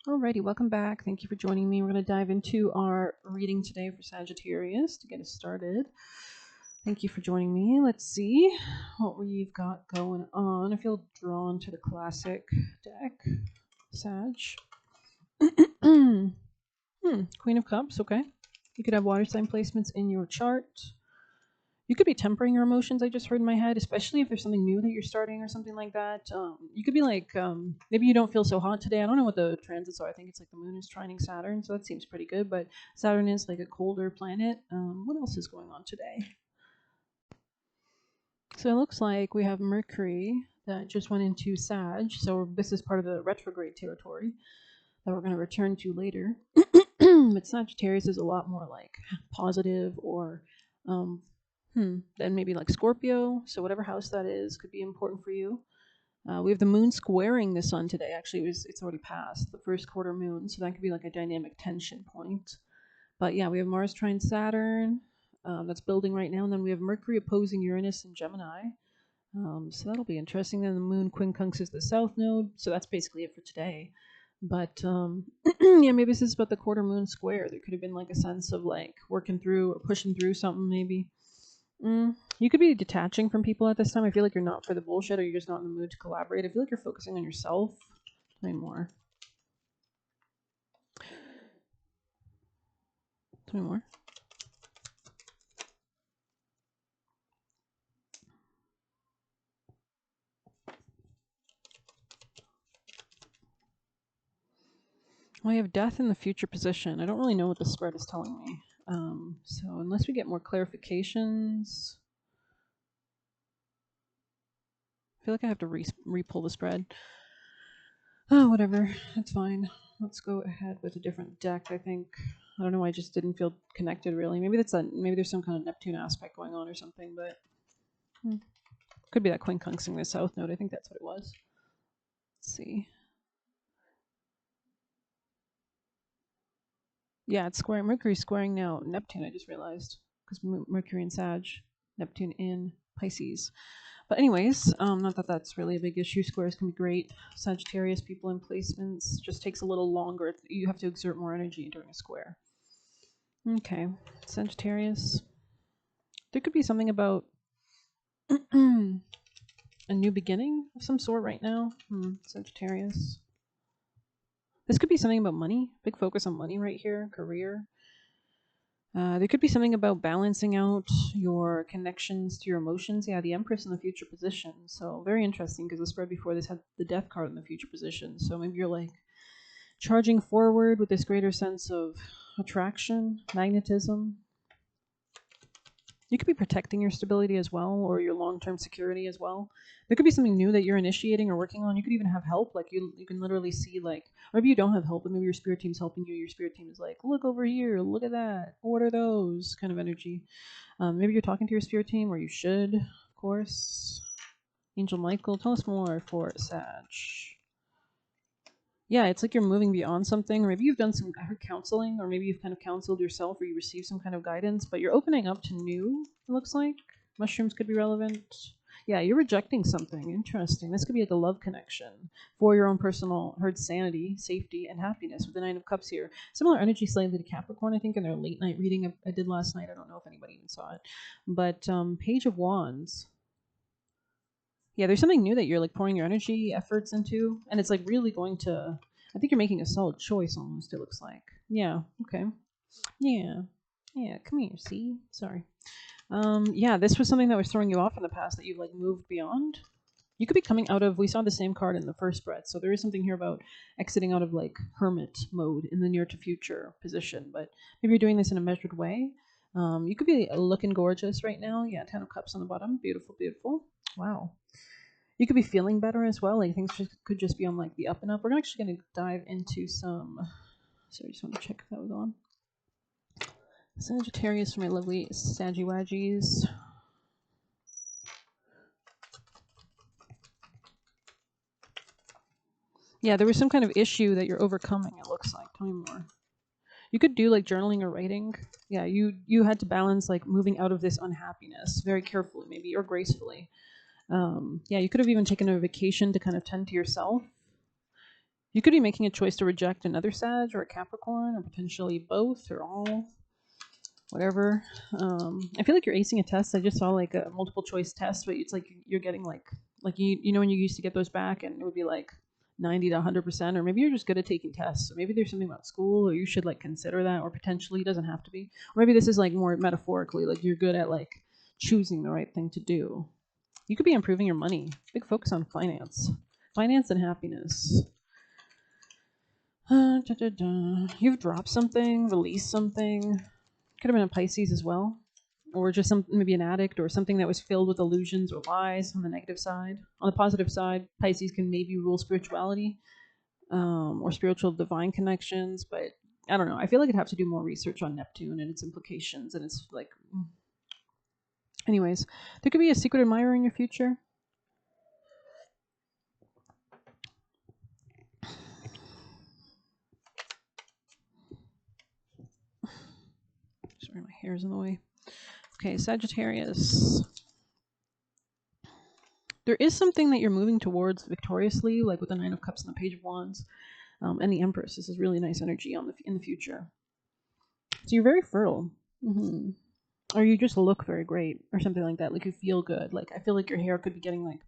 Alrighty, welcome back. Thank you for joining me. We're going to dive into our reading today for Sagittarius to get us started. Thank you for joining me. Let's see what we've got going on. I feel drawn to the classic deck, Sag. Queen of Cups, okay. You could have water sign placements in your chart. You could be tempering your emotions, I just heard in my head, especially if there's something new that you're starting or something like that. You could be like, maybe you don't feel so hot today. I don't know what the transits are. I think it's like the moon is trining Saturn, so that seems pretty good. But Saturn is like a colder planet. What else is going on today? So it looks like we have Mercury that just went into Sag. So this is part of the retrograde territory that we're going to return to later. But Sagittarius is a lot more like positive or then maybe like Scorpio. So whatever house that is could be important for you. We have the moon squaring the sun today. Actually, it's already passed the first quarter moon, so that could be like a dynamic tension point. But yeah, we have Mars trine Saturn. That's building right now, and then we have Mercury opposing Uranus and Gemini. So that'll be interesting. Then the moon quincunxes the south node, so that's basically it for today. But yeah, maybe this is about the quarter moon square. There could have been like a sense of like working through or pushing through something maybe. You could be detaching from people at this time. I feel like you're not for the bullshit or you're just not in the mood to collaborate. I feel like you're focusing on yourself. Tell me more. Tell me more. Well, you have death in the future position. I don't really know what the spread is telling me. So unless we get more clarifications, I feel like I have to re-pull the spread. Oh, whatever. That's fine. Let's go ahead with a different deck. I think I don't know why I just didn't feel connected really. Maybe maybe there's some kind of Neptune aspect going on or something, but could be that quincunxing the south node. I think that's what it was. Let's see. Yeah, it's squaring. Mercury's squaring now Neptune, I just realized. Because Mercury in Sag, Neptune in Pisces. But anyways, not that that's really a big issue. Squares can be great. Sagittarius people in placements just takes a little longer. You have to exert more energy during a square. Okay, Sagittarius. There could be something about a new beginning of some sort right now. Sagittarius. This could be something about money. Big focus on money right here. Career. There could be something about balancing out your connections to your emotions. Yeah, the Empress in the future position. So very interesting because the spread before this had the Death card in the future position. So maybe you're like charging forward with this greater sense of attraction, magnetism. You could be protecting your stability as well, or your long-term security as well. There could be something new that you're initiating or working on. You could even have help. Like you can literally see like, or maybe you don't have help, but maybe your spirit team's helping you. Your spirit team is like, look over here, look at that. What are those? Kind of energy. Maybe you're talking to your spirit team, or you should, of course. Angel Michael, tell us more for Sag. Yeah, it's like you're moving beyond something, or maybe you've done some counseling, or maybe you've kind of counseled yourself, or you received some kind of guidance, but you're opening up to new, it looks like. Mushrooms could be relevant. Yeah, you're rejecting something. Interesting. This could be like a love connection for your own personal sanity, safety, and happiness with the Nine of Cups here. Similar energy slightly to Capricorn, I think, in their late night reading I did last night. I don't know if anybody even saw it. But Page of Wands. Yeah, there's something new that you're like pouring your energy efforts into, and it's like really going to. I think you're making a solid choice almost. It looks like. Yeah. Okay. Yeah. Yeah. Come here. See. Sorry. Yeah, this was something that was throwing you off in the past that you've like moved beyond. You could be coming out of. We saw the same card in the first spread, so there is something here about exiting out of like hermit mode in the near to future position. But maybe you're doing this in a measured way. You could be looking gorgeous right now. Yeah, 10 of Cups on the bottom. Beautiful, beautiful. Wow. You could be feeling better as well. Like things could just be on like the up and up. We're actually going to dive into some. So I just want to check if that was on. Sagittarius for my lovely Saggy-Waggies. Yeah, there was some kind of issue that you're overcoming, it looks like. Tell me more. You could do like journaling or writing. Yeah, you had to balance like moving out of this unhappiness very carefully, maybe, or gracefully. Yeah, you could have even taken a vacation to kind of tend to yourself. You could be making a choice to reject another Sag or a Capricorn, or potentially both or all, whatever. I feel like you're acing a test. I just saw like a multiple choice test, but it's like you're getting like you know when you used to get those back and it would be like 90 to 100%, or maybe you're just good at taking tests. So maybe there's something about school, or you should like consider that, or potentially it doesn't have to be. Or maybe this is like more metaphorically, like you're good at like choosing the right thing to do. You could be improving your money. Big focus on finance and happiness. You've dropped something, released something. Could have been a Pisces as well, or just maybe an addict or something that was filled with illusions or lies on the negative side. On the positive side, Pisces can maybe rule spirituality, or spiritual divine connections, but I don't know. I feel like I'd have to do more research on Neptune and its implications, and it's like, anyways, there could be a secret admirer in your future. Sorry, my hair's in the way. Okay, Sagittarius. There is something that you're moving towards victoriously, like with the Nine of Cups and the Page of Wands, and the Empress. This is really nice energy in the future. So you're very fertile, or you just look very great, or something like that. Like you feel good. Like I feel like your hair could be getting like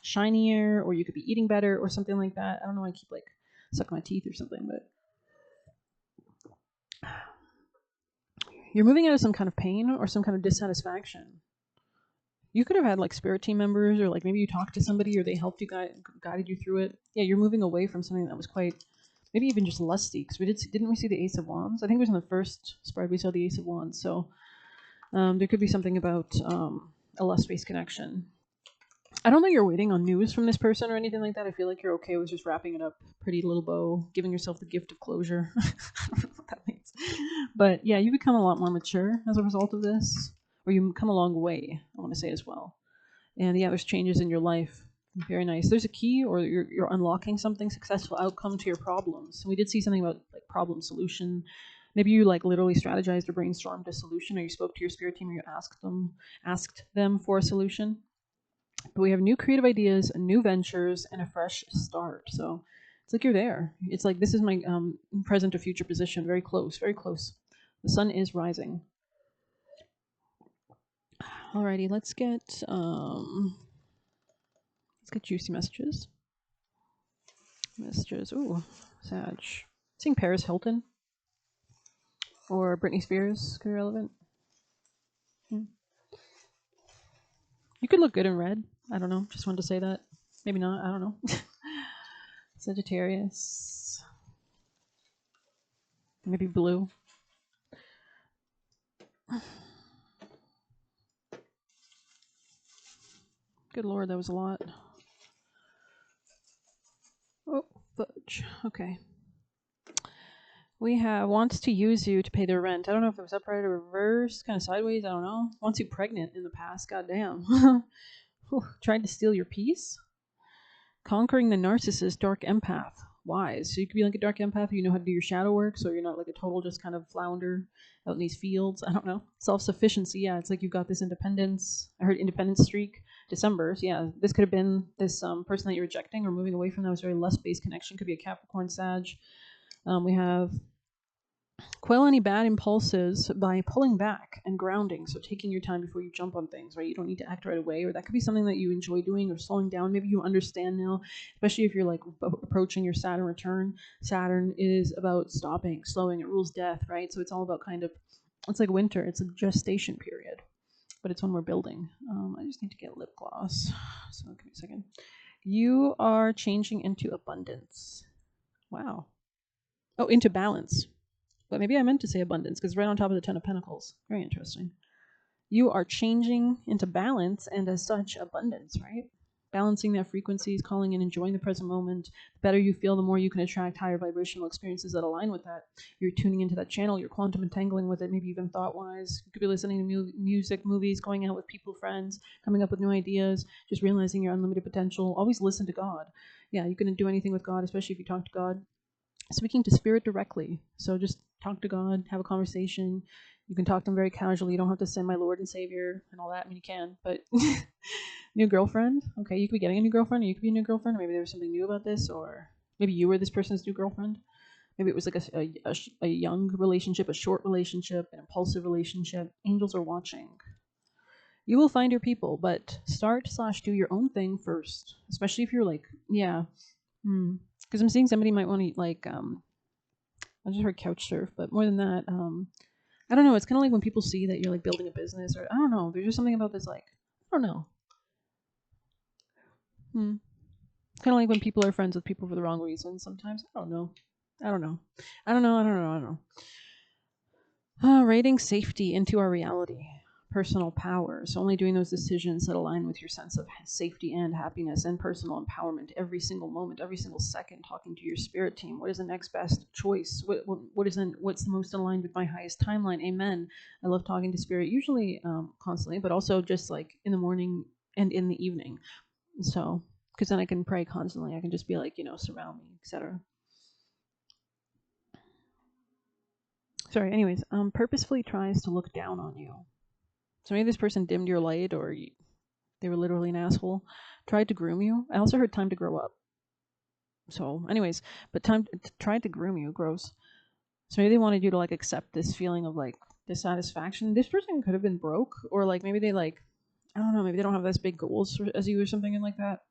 shinier, or you could be eating better, or something like that. I don't know. I keep like sucking my teeth or something, but you're moving out of some kind of pain or some kind of dissatisfaction. You could have had like spirit team members, or like maybe you talked to somebody, or they helped you, guided you through it. Yeah, you're moving away from something that was quite, maybe even just lusty. Because didn't we see the Ace of Wands? I think it was in the first spread we saw the Ace of Wands. So there could be something about a lust-based connection. I don't think you're waiting on news from this person or anything like that. I feel like you're okay with just wrapping it up, pretty little bow, giving yourself the gift of closure. I don't know what that means. But yeah, you become a lot more mature as a result of this, or you come a long way, I want to say as well. And yeah, there's changes in your life. Very nice. There's a key, or you're unlocking something, successful outcome to your problems. And we did see something about like problem solution. Maybe you like literally strategized or brainstormed a solution, or you spoke to your spirit team, or you asked them for a solution. But we have new creative ideas, new ventures, and a fresh start. So it's like you're there. It's like this is my present to future position. Very close, very close. The sun is rising. Alrighty, let's get juicy messages. Messages. Ooh, Sag. Seeing Paris Hilton or Britney Spears could be relevant. You could look good in red. I don't know. Just wanted to say that. Maybe not. I don't know. Sagittarius. Maybe blue. Good lord, that was a lot. Oh, fudge. Okay. We have wants to use you to pay their rent. I don't know if it was upright or reversed, kind of sideways. I don't know. Wants you pregnant in the past. Goddamn. Tried to steal your peace. Conquering the narcissist, dark empath. Wise. So you could be like a dark empath, you know how to do your shadow work, so you're not like a total just kind of flounder out in these fields. I don't know. Self-sufficiency. Yeah, it's like you've got this independence. I heard independence streak. December. So yeah, this could have been this person that you're rejecting or moving away from that was very lust-based connection. Could be a Capricorn, Sag. We have quell any bad impulses by pulling back and grounding. So taking your time before you jump on things, right? You don't need to act right away, or that could be something that you enjoy doing, or slowing down. Maybe you understand now, especially if you're like approaching your Saturn return. Saturn is about stopping, slowing. It rules death, right? So it's all about kind of, it's like winter. It's a gestation period, but it's when we're building. I just need to get lip gloss. So give me a second. You are changing into abundance. Wow. Oh, into balance. But maybe I meant to say abundance because right on top of the Ten of Pentacles. Very interesting. You are changing into balance and as such abundance, right? Balancing their frequencies, calling and enjoying the present moment. The better you feel, the more you can attract higher vibrational experiences that align with that. You're tuning into that channel, you're quantum entangling with it, maybe even thought-wise. You could be listening to music, movies, going out with people, friends, coming up with new ideas, just realizing your unlimited potential. Always listen to God. Yeah, you can do anything with God, especially if you talk to God. Speaking to spirit directly. So just talk to God, have a conversation. You can talk to him very casually. You don't have to say my Lord and Savior and all that. I mean, you can, but new girlfriend. Okay, you could be getting a new girlfriend, or you could be a new girlfriend, or maybe there was something new about this, or Maybe you were this person's new girlfriend. Maybe it was like a young relationship, a short relationship, an impulsive relationship. Angels are watching. You will find your people, but start/do your own thing first, especially if you're like, yeah. Because I'm seeing somebody might want to, like, I just heard couch surf, but more than that, I don't know. It's kind of like when people see that you're like building a business, or I don't know. There's just something about this, like, I don't know. It's kind of like when people are friends with people for the wrong reasons sometimes. I don't know. Rating safety into our reality. Personal power. So only doing those decisions that align with your sense of safety and happiness and personal empowerment every single moment, every single second. Talking to your spirit team. What is the next best choice? What's the most aligned with my highest timeline? Amen. I love talking to spirit, usually constantly, but also just like in the morning and in the evening. So because then I can pray constantly. I can just be like, surround me, etc. Sorry. Anyways, purposefully tries to look down on you. So maybe this person dimmed your light, or they were literally an asshole. Tried to groom you. I also heard time to grow up. So, anyways, but tried to groom you. Gross. So maybe they wanted you to like accept this feeling of like dissatisfaction. This person could have been broke, or like maybe they like, I don't know, maybe they don't have as big goals as you or something like that.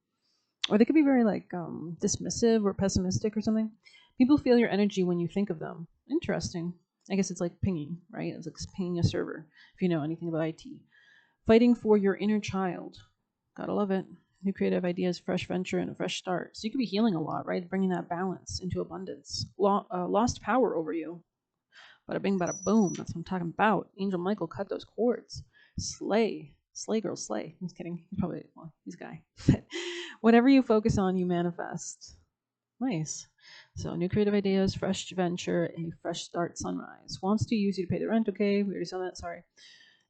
Or they could be very like dismissive or pessimistic or something. People feel your energy when you think of them. Interesting. I guess it's like pinging, right? It's like pinging a server, if you know anything about IT. Fighting for your inner child. Gotta love it. New creative ideas, fresh venture, and a fresh start. So you could be healing a lot, right? Bringing that balance into abundance. Lost power over you. Bada bing, bada boom. That's what I'm talking about. Angel Michael cut those cords. Slay. Slay, girl, slay. I'm just kidding. He's a guy. Whatever you focus on, you manifest. Nice. So new creative ideas, fresh venture, a fresh start, sunrise. Wants to use you to pay the rent. Okay, we already saw that. Sorry.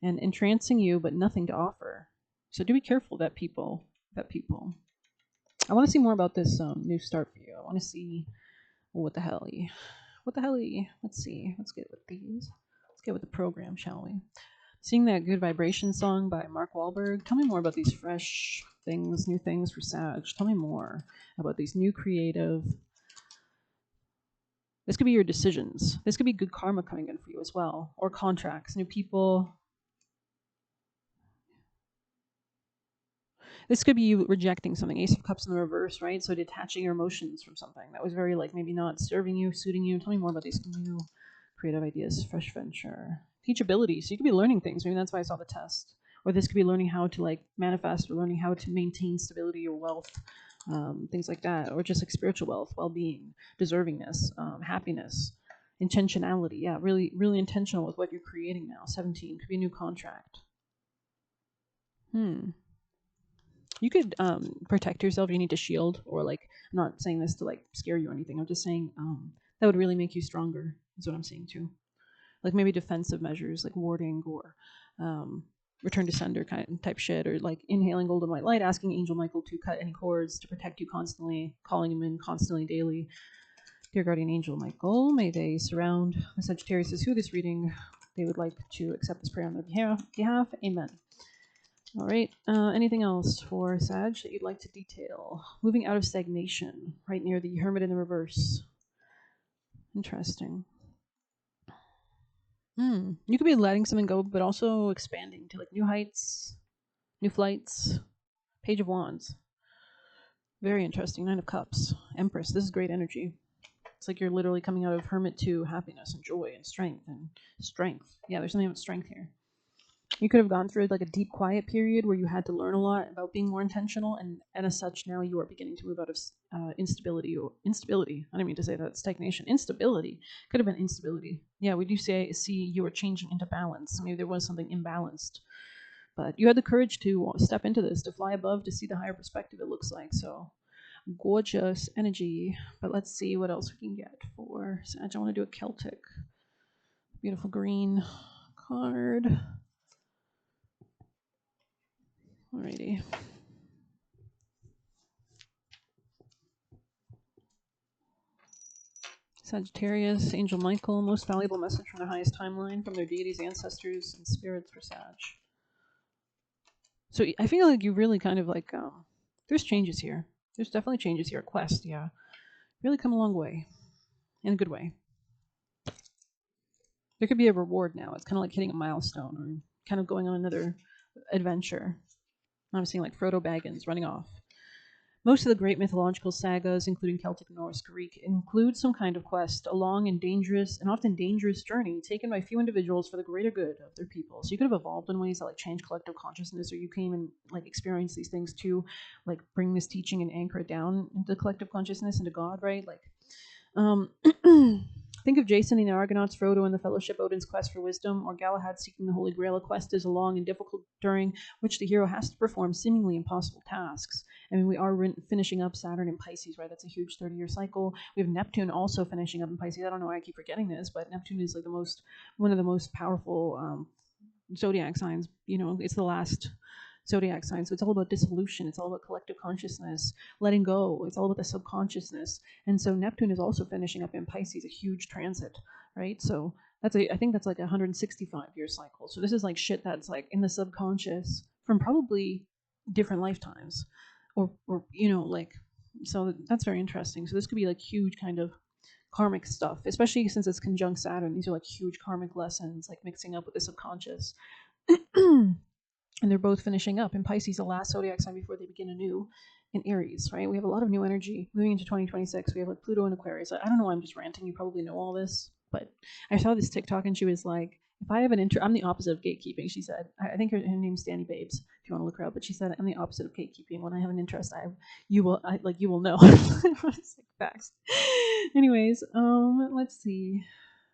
And entrancing you, but nothing to offer. So do be careful that people. I want to see more about this new start for you. I want to see what the hell. Let's see. Let's get with these. Let's get with the program, shall we? Sing that Good Vibration song by Mark Wahlberg. Tell me more about these fresh things, new things for Sag. Tell me more about these new creative. This could be your decisions. This could be good karma coming in for you as well, or contracts, new people. This could be you rejecting something. Ace of Cups in the reverse, right? So detaching your emotions from something that was very like maybe not serving you, suiting you. Tell me more about these new creative ideas, fresh venture, teachability. So you could be learning things. Maybe that's why I saw the test. Or this could be learning how to like manifest, or learning how to maintain stability or wealth, things like that, or just like spiritual wealth, well-being, deservingness, happiness, intentionality. Yeah, really, really intentional with what you're creating now. 17 could be a new contract. You could protect yourself. You need to shield, or like, I'm not saying this to like scare you or anything. I'm just saying that would really make you stronger. Is what I'm saying too. Like maybe defensive measures, like warding, or return to sender kind of type shit, or like inhaling golden white light, asking Angel Michael to cut any cords to protect you constantly, calling him in constantly daily. Dear guardian angel Michael, may they surround the Sagittarius who this reading they would like to accept this prayer on their behalf. Amen. All right. Anything else for Sag that you'd like to detail? Moving out of stagnation, right near the Hermit in the reverse. Interesting. You could be letting something go, but also expanding to like new heights, new flights. Page of Wands. Very interesting. 9 of Cups. Empress. This is great energy. It's like you're literally coming out of Hermit to happiness and joy and strength and strength. Yeah, there's something about strength here. You could have gone through like a deep quiet period where you had to learn a lot about being more intentional, and as such now you are beginning to move out of instability. I didn't mean to say that. Stagnation. Instability. Could have been instability. Yeah, we do see you were changing into balance. Maybe there was something imbalanced, but you had the courage to step into this, to fly above, to see the higher perspective, it looks like. So gorgeous energy. But let's see what else we can get for Sag. I want to do a Celtic. Beautiful green card. Alrighty. Sagittarius, Angel Michael, most valuable message from the highest timeline, from their deities, ancestors, and spirits for Sag. So I feel like you really kind of like, there's changes here. There's definitely changes here. Quest, yeah. Really come a long way. In a good way. There could be a reward now. It's kind of like hitting a milestone or kind of going on another adventure. I'm seeing like Frodo Baggins running off. Most of the great mythological sagas, including Celtic, Norse, Greek, include some kind of quest, a long and dangerous, and often dangerous journey taken by few individuals for the greater good of their people. So you could have evolved in ways that like change collective consciousness, or you came and like experience these things to like bring this teaching and anchor it down into collective consciousness, into God, right? Like, think of Jason and the Argonauts, Frodo and the Fellowship, Odin's quest for wisdom, or Galahad seeking the Holy Grail. A quest is a long and difficult during which the hero has to perform seemingly impossible tasks. I mean, we are finishing up Saturn in Pisces, right? That's a huge 30-year cycle. We have Neptune also finishing up in Pisces. I don't know why I keep forgetting this, but Neptune is like one of the most powerful zodiac signs. You know, it's the last zodiac sign. So it's all about dissolution. It's all about collective consciousness, letting go. It's all about the subconsciousness. And so Neptune is also finishing up in Pisces, a huge transit, right? So I think that's like a 165-year cycle. So this is like shit that's like in the subconscious from probably different lifetimes, or you know, like, so that's very interesting. So this could be like huge kind of karmic stuff, especially since it's conjunct Saturn. These are like huge karmic lessons, like mixing up with the subconscious. And they're both finishing up in Pisces, the last zodiac sign before they begin anew in Aries, right? We have a lot of new energy moving into 2026. We have like Pluto and Aquarius. I don't know why I'm just ranting. You probably know all this, but I saw this TikTok and she was like, if I have an I'm the opposite of gatekeeping, she said. I think her name's Danny Babes, if you want to look her up, but she said, I'm the opposite of gatekeeping. When I have an interest, you will know. It's like facts. Anyways, let's see.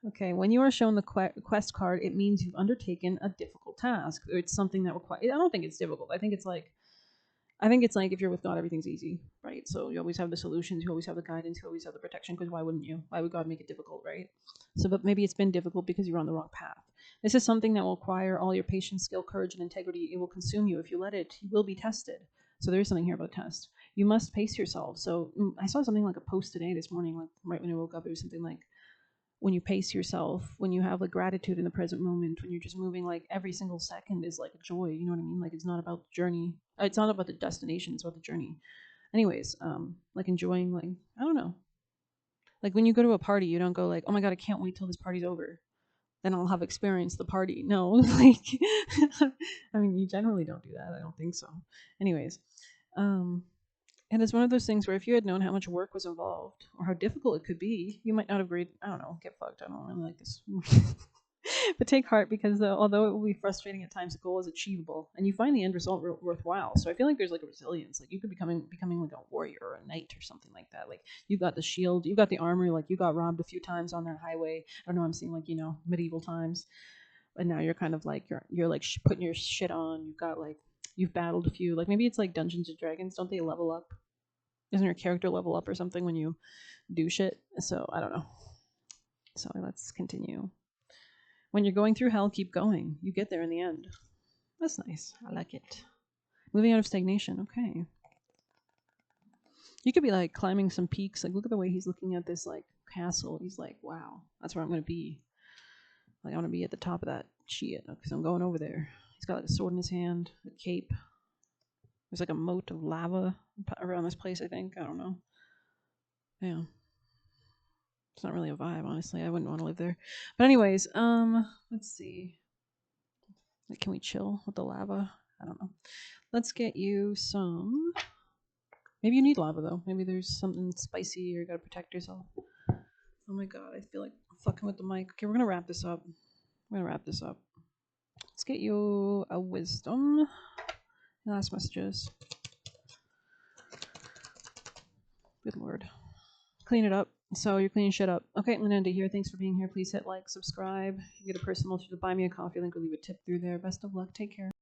Okay, when you are shown the quest card, it means you've undertaken a difficult task. Or it's something that requires. I don't think it's difficult. I think it's like if you're with God, everything's easy, right? So you always have the solutions, you always have the guidance, you always have the protection. Because why wouldn't you? Why would God make it difficult, right? So, but maybe it's been difficult because you're on the wrong path. This is something that will require all your patience, skill, courage, and integrity. It will consume you if you let it. You will be tested. So there is something here about test. You must pace yourself. So I saw something like a post today this morning, like right when I woke up. It was something like, when you pace yourself, when you have like gratitude in the present moment, when you're just moving, like every single second is like a joy. You know what I mean? Like it's not about the journey. It's not about the destination. It's about the journey. Anyways, like enjoying, like, I don't know. Like when you go to a party, you don't go like, oh my God, I can't wait till this party's over. Then I'll have experienced the party. No, like, I mean, you generally don't do that. I don't think so. Anyways, and it's one of those things where if you had known how much work was involved or how difficult it could be, you might not have agreed. I don't know, get fucked. I don't really like this. But take heart, because although it will be frustrating at times, the goal is achievable and you find the end result worthwhile. So I feel like there's like a resilience. Like you could becoming like a warrior or a knight or something like that. Like you've got the shield, you've got the armor, like you got robbed a few times on that highway. I don't know, I'm seeing like, you know, medieval times. And now you're kind of like, you're like putting your shit on. You've got like, you've battled a few, like maybe it's like Dungeons and Dragons. Don't they level up? Doesn't your character level up or something when you do shit? So I don't know. So let's continue. When you're going through hell, keep going. You get there in the end. That's nice. I like it. Moving out of stagnation. Okay. You could be like climbing some peaks. Like look at the way he's looking at this like castle. He's like, wow, that's where I'm going to be. Like I want to be at the top of that shit because I'm going over there. He's got like a sword in his hand, a cape. There's like a moat of lava around this place, I think. I don't know. Yeah. It's not really a vibe, honestly. I wouldn't want to live there. But anyways, let's see. Like, can we chill with the lava? I don't know. Let's get you some. Maybe you need lava though. Maybe there's something spicy or you gotta protect yourself. Oh my god, I feel like I'm fucking with the mic. Okay, we're gonna wrap this up. Let's get you a wisdom. Last messages. Good lord. Clean it up. So you're cleaning shit up. Okay, I'm gonna end it here. Thanks for being here. Please hit like, subscribe. You get a personal to buy me a coffee link or leave a tip through there. Best of luck. Take care.